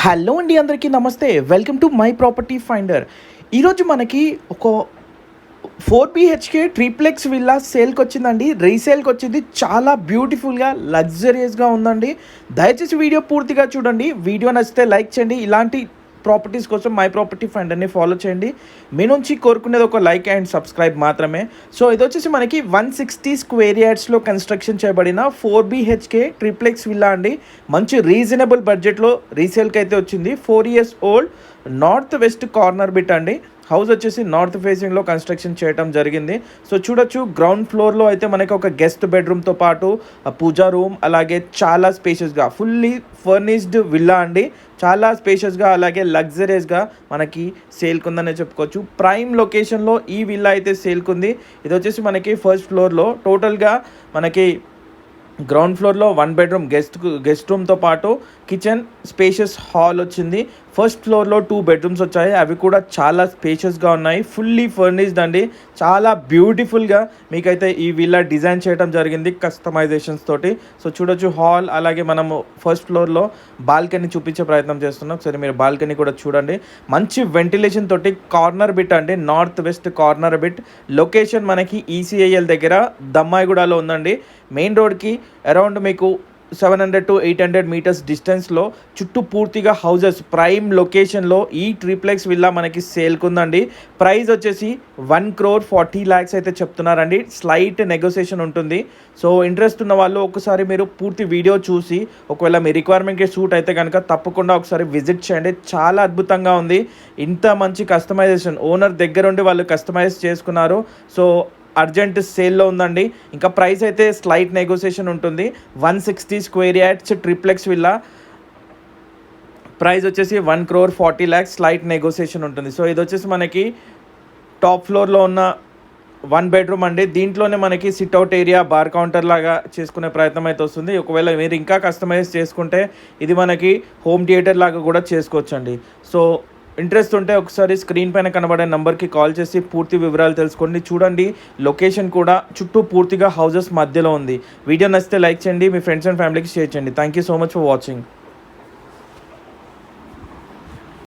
Hello అండి, అందరికీ నమస్తే. Welcome to my property finder. ఈరోజు మనకి ఒక 4 BHK ట్రిప్లెక్స్ విల్లా సేల్కి వచ్చిందండి. రీసేల్కి వచ్చింది. చాలా బ్యూటిఫుల్గా లగ్జరియస్గా ఉందండి. దయచేసి వీడియో పూర్తిగా చూడండి. వీడియో నచ్చితే లైక్ చేయండి. ఇలాంటి ప్రాపర్టీస్ కోసం మై ప్రాపర్టీ ఫైండర్ని ఫాలో చేయండి. మీ నుంచి కోరుకునేది ఒక లైక్ అండ్ సబ్స్క్రైబ్ మాత్రమే. సో ఇది వచ్చేసి మనకి 160 స్క్వేర్ యార్డ్స్లో కన్స్ట్రక్షన్ చేయబడిన 4 BHK ట్రిప్లెక్స్ విల్లా అండి. మంచి రీజనబుల్ బడ్జెట్లో రీసేల్కి అయితే వచ్చింది. 4 years old, north west corner bit అండి. హౌస్ వచ్చేసి నార్త్ ఫేసింగ్లో కన్స్ట్రక్షన్ చేయడం జరిగింది. సో చూడొచ్చు, గ్రౌండ్ ఫ్లోర్లో అయితే మనకి ఒక గెస్ట్ బెడ్రూమ్తో పాటు పూజా రూమ్, అలాగే చాలా స్పేషియస్గా ఫుల్లీ ఫర్నిష్డ్ విల్లా అండి. చాలా స్పేషియస్గా అలాగే లగ్జరియస్గా మనకి సేల్కి ఉందనే చెప్పుకోవచ్చు. ప్రైమ్ లొకేషన్లో ఈ విల్లా అయితే సేల్కి ఉంది. ఇది వచ్చేసి మనకి ఫస్ట్ ఫ్లోర్లో టోటల్గా మనకి గ్రౌండ్ ఫ్లోర్లో 1 bedroom గెస్ట్ రూమ్తో పాటు కిచెన్, స్పేషియస్ హాల్ వచ్చింది. ఫస్ట్ ఫ్లోర్లో 2 bedrooms వచ్చాయి. అవి కూడా చాలా స్పేషియస్గా ఉన్నాయి. ఫుల్లీ ఫర్నిష్డ్ అండి. చాలా బ్యూటిఫుల్గా మీకైతే ఈ విల్లా డిజైన్ చేయడం జరిగింది కస్టమైజేషన్స్ తోటి. సో చూడొచ్చు, హాల్ అలాగే మనము ఫస్ట్ ఫ్లోర్లో బాల్కనీ చూపించే ప్రయత్నం చేస్తున్నాం. ఒకసారి మీరు బాల్కనీ కూడా చూడండి. మంచి వెంటిలేషన్ తోటి కార్నర్ బిట్ అండి, north west corner bit. Location మనకి ECIL దగ్గర దమ్మాయిగూడలో ఉందండి. మెయిన్ రోడ్కి అరౌండ్ మీకు 700 to 800 meters డిస్టెన్స్లో చుట్టూ పూర్తిగా హౌజెస్. ప్రైమ్ లొకేషన్లో ఈ ట్రిప్లెక్స్ విల్లా మనకి సేల్కుందండి. ప్రైస్ వచ్చేసి 1,40,00,000 అయితే చెప్తున్నారండి. స్లైట్ నెగోసియేషన్ ఉంటుంది. సో ఇంట్రెస్ట్ ఉన్న వాళ్ళు ఒకసారి మీరు పూర్తి వీడియో చూసి, ఒకవేళ మీ రిక్వైర్మెంట్కి సూట్ అయితే కనుక తప్పకుండా ఒకసారి విజిట్ చేయండి. చాలా అద్భుతంగా ఉంది. ఇంత మంచి కస్టమైజేషన్ ఓనర్ దగ్గరుండి వాళ్ళు కస్టమైజ్ చేసుకున్నారు. సో అర్జెంట్ సేల్లో ఉందండి. ఇంకా ప్రైస్ అయితే స్లైట్ నెగోసియేషన్ ఉంటుంది. 160 square yards triplex villa price వచ్చేసి 1,40,00,000, స్లైట్ నెగోసియేషన్ ఉంటుంది. సో ఇది వచ్చేసి మనకి టాప్ ఫ్లోర్లో ఉన్న 1 bedroom అండి. దీంట్లోనే మనకి సిట్అవుట్ ఏరియా, బార్ కౌంటర్ లాగా చేసుకునే ప్రయత్నం అయితే వస్తుంది. ఒకవేళ మీరు ఇంకా కస్టమైజ్ చేసుకుంటే ఇది మనకి హోమ్ థియేటర్ లాగా కూడా చేసుకోవచ్చండి. సో ఇంట్రెస్ట్ ఉంటే ఒకసారి స్క్రీన్ పైన కనబడే నెంబర్కి కాల్ చేసి పూర్తి వివరాలు తెలుసుకోండి. చూడండి, లొకేషన్ కూడా చుట్టూ పూర్తిగా హౌజెస్ మధ్యలో ఉంది. వీడియో నచ్చితే లైక్ చేయండి, మీ ఫ్రెండ్స్ అండ్ ఫ్యామిలీకి షేర్ చేయండి. Thank you so much for watching.